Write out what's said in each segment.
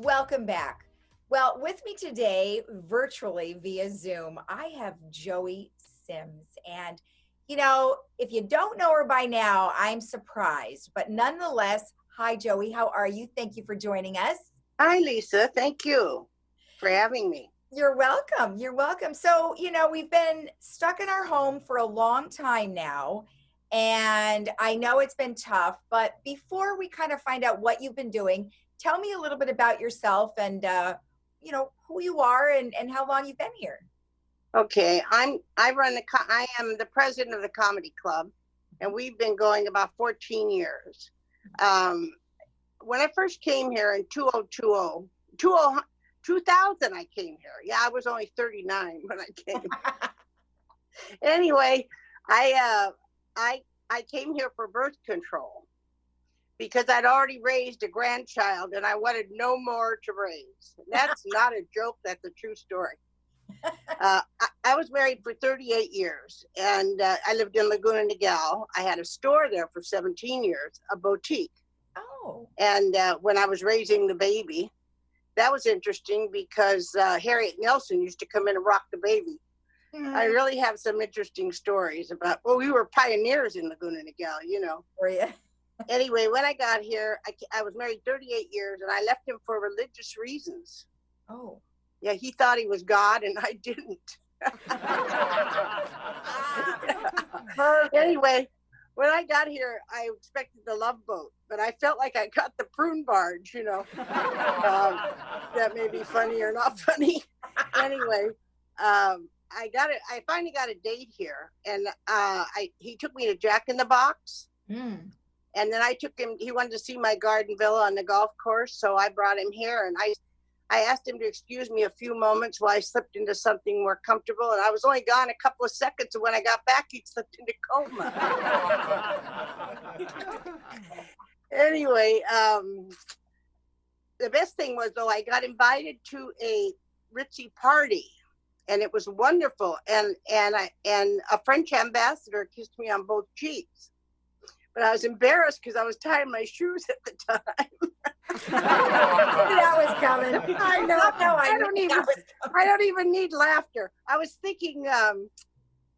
welcome back. Well, with me today, virtually via Zoom, I have Joey Sims. And, if you don't know her by now, I'm surprised. But nonetheless, hi, Joey. How are you? Thank you for joining us. Hi, Lisa. Thank you for having me. You're welcome. You're welcome. So, we've been stuck in our home for a long time now. And I know it's been tough. But before we kind of find out what you've been doing, tell me a little bit about yourself and, who you are and how long you've been here. Okay, I am the president of the Komedy Klub, and we've been going about 14 years. When I first came here in 2000, I came here. Yeah, I was only 39 when I came. Anyway, I came here for birth control because I'd already raised a grandchild and I wanted no more to raise. That's not a joke. That's a true story. I was married for 38 years and I lived in Laguna Niguel. I had a store there for 17 years, a boutique. Oh. And when I was raising the baby, that was interesting because Harriet Nelson used to come in and rock the baby. I really have some interesting stories about, we were pioneers in Laguna Niguel, Were you? Anyway, when I got here, I was married 38 years and I left him for religious reasons. Oh. Yeah, he thought he was God and I didn't. Anyway, when I got here, I expected the love boat, but I felt like I got the prune barge, that may be funny or not funny. Anyway, I finally got a date here, and he took me to Jack in the Box. And then I took him, he wanted to see my garden villa on the golf course, so I brought him here, and I asked him to excuse me a few moments while I slipped into something more comfortable, and I was only gone a couple of seconds, and when I got back, he slipped into coma. Anyway, the best thing was, though, I got invited to a ritzy party, and it was wonderful, and a French ambassador kissed me on both cheeks. But I was embarrassed because I was tying my shoes at the time. That was coming. I know. I don't even need laughter. I was thinking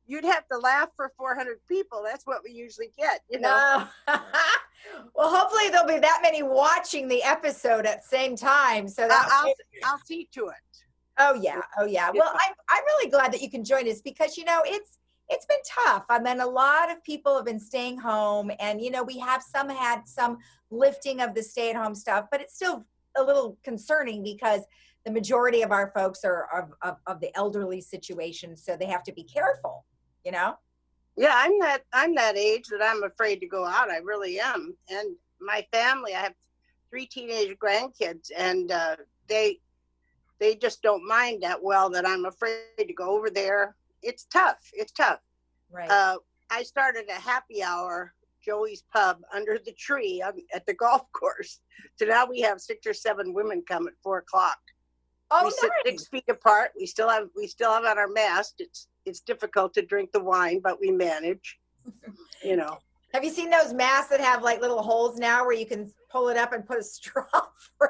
you'd have to laugh for 400 people. That's what we usually get, No. Well, hopefully there'll be that many watching the episode at the same time. So I'll see to it. Oh yeah. Well, I'm really glad that you can join us because it's been tough. I mean, a lot of people have been staying home and, we have had some lifting of the stay-at-home stuff, but it's still a little concerning because the majority of our folks are of the elderly situation. So they have to be careful, Yeah, I'm that age that I'm afraid to go out. I really am. And my family, I have 3 teenage grandkids and they just don't mind that well that I'm afraid to go over there. It's tough. Right. I started a happy hour, Joey's Pub, under the tree at the golf course. So now we have 6 or 7 women come at 4 o'clock. Oh, we sit 6 feet apart. We still have on our mask. It's difficult to drink the wine, but we manage. Have you seen those masks that have like little holes now where you can pull it up and put a straw through?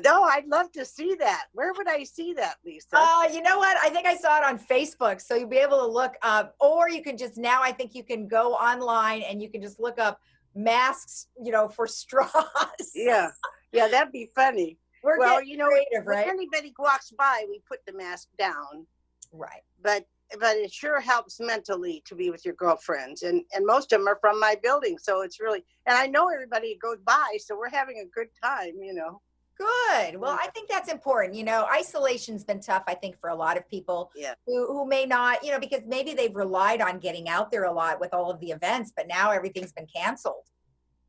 No, I'd love to see that. Where would I see that, Lisa? You know what? I think I saw it on Facebook. So you'll be able to look up, or you can just now, I think you can go online and you can just look up masks, for straws. Yeah, that'd be funny. We're creative, right? When anybody walks by, we put the mask down. Right. But it sure helps mentally to be with your girlfriends. And most of them are from my building. So it's really, and I know everybody goes by, so we're having a good time, Good. Well, I think that's important. Isolation's been tough, I think, for a lot of people who may not, because maybe they've relied on getting out there a lot with all of the events, but now everything's been canceled.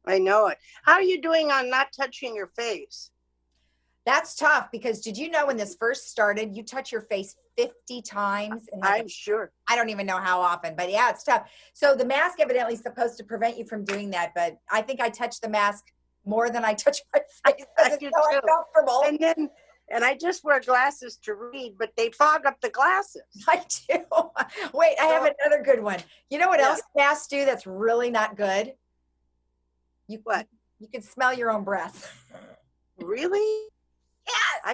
I know it. How are you doing on not touching your face? That's tough because did you know when this first started, you touch your face 50 times? I'm sure. I don't even know how often, but yeah, it's tough. So the mask evidently is supposed to prevent you from doing that, but I think I touch the mask more than I touch my face because it's so uncomfortable. And I just wear glasses to read, but they fog up the glasses. I do. Wait, I have another good one. You know what else masks do that's really not good? What? You can smell your own breath. Really? I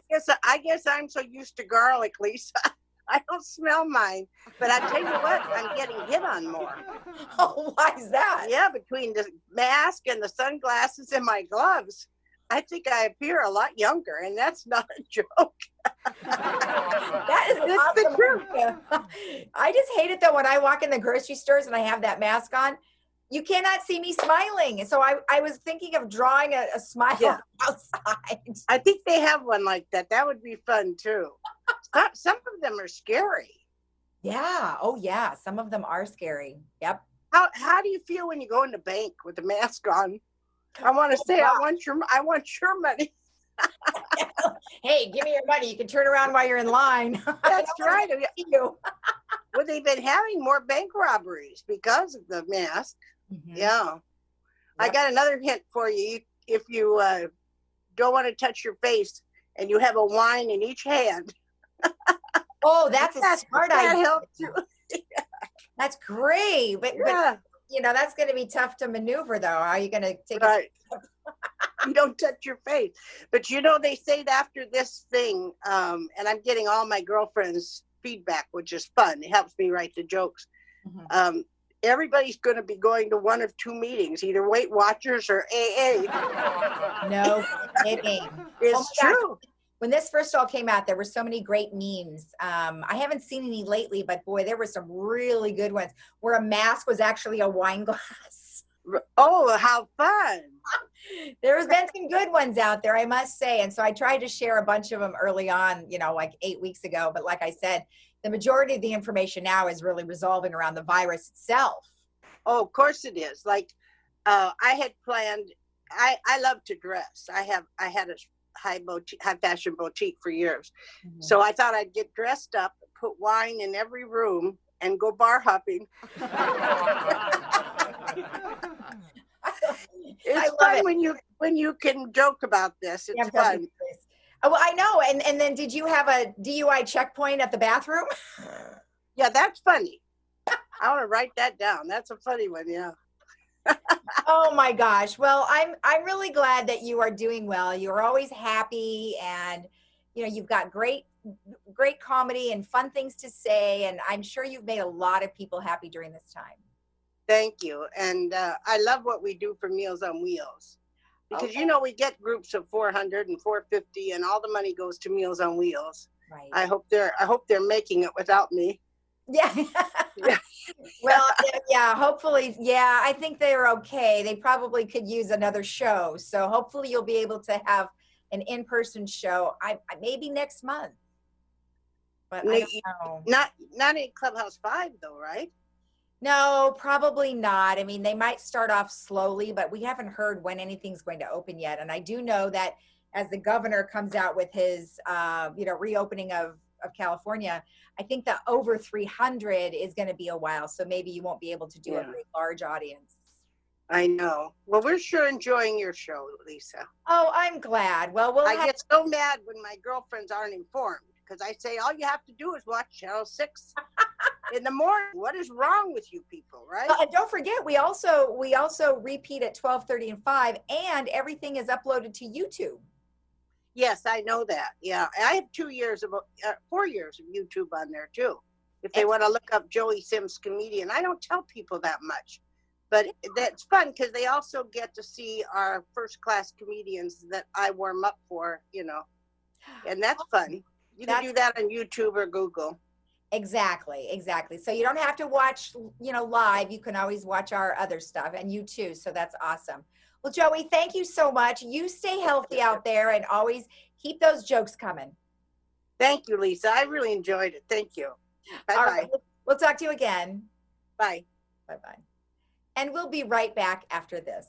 guess I'm so used to garlic, Lisa. I don't smell mine, but I tell you what, I'm getting hit on more. Oh, why is that? Yeah, between the mask and the sunglasses and my gloves, I think I appear a lot younger, and that's not a joke. That is It's the awesome. truth. I just hate it though when I walk in the grocery stores and I have that mask on. You cannot see me smiling. And so I was thinking of drawing a smile outside. I think they have one like that. That would be fun too. Some of them are scary. Yeah. Oh yeah. Some of them are scary. Yep. How do you feel when you go in the bank with the mask on? I want to say, I want your money. Hey, give me your money. You can turn around while you're in line. That's right. Well, they've been having more bank robberies because of the mask. Mm-hmm. Yeah. Yep. I got another hint for you. If you don't want to touch your face and you have a wine in each hand. Oh, that's a smart idea. That helps you. That's great. But you know, that's going to be tough to maneuver though. How are you going to take it? You don't touch your face. But you know, they say that after this thing, and I'm getting all my girlfriends' feedback, which is fun. It helps me write the jokes. Mm-hmm. Everybody's going to be going to one of two meetings, either Weight Watchers or AA. No kidding. It's true. Gosh. When this first all came out, there were so many great memes. I haven't seen any lately, but boy, there were some really good ones where a mask was actually a wine glass. Oh, how fun. There's been some good ones out there, I must say. And so I tried to share a bunch of them early on, you know, like 8 weeks ago. But like I said, the majority of the information now is really resolving around the virus itself. Oh, of course it is. Like I had planned, I love to dress. I had a high fashion boutique for years. Mm-hmm. So I thought I'd get dressed up, put wine in every room and go bar hopping. It's fun when you can joke about this. It's fun. Well, I know. And then did you have a DUI checkpoint at the bathroom? Yeah, that's funny. I want to write that down. That's a funny one. Yeah. Oh my gosh. Well, I'm really glad that you are doing well. You're always happy, and you know, you've got great comedy and fun things to say, and I'm sure you've made a lot of people happy during this time. Thank you. And I love what we do for Meals on Wheels, because you know, we get groups of 400 and 450 and all the money goes to Meals on Wheels. Right. I hope they're making it without me. Yeah. Well, yeah, hopefully. Yeah, I think they're okay. They probably could use another show. So hopefully you'll be able to have an in-person show. Maybe next month. But I don't know. Not in Clubhouse 5 though, right? No, probably not. I mean, they might start off slowly, but we haven't heard when anything's going to open yet. And I do know that as the governor comes out with his, reopening of California, I think the over 300 is going to be a while. So maybe you won't be able to do a very large audience. I know. Well, we're sure enjoying your show, Lisa. Oh, I'm glad. Well, I get so mad when my girlfriends aren't informed, because I say, all you have to do is watch Channel 6 in the morning. What is wrong with you people, right? And don't forget, we also repeat at 12:30 and 5, and everything is uploaded to YouTube. Yes, I know that. Yeah, I have 4 years of YouTube on there too. If they want to look up Joey Sims comedian, I don't tell people that much, but that's fun because they also get to see our first class comedians that I warm up for, you know, and that's fun. You can do that on YouTube or Google. Exactly. So you don't have to watch, live. You can always watch our other stuff, and you too. So that's awesome. Well, Joey, thank you so much. You stay healthy out there and always keep those jokes coming. Thank you, Lisa. I really enjoyed it. Thank you. Bye-bye. All right. We'll talk to you again. Bye. Bye-bye. And we'll be right back after this.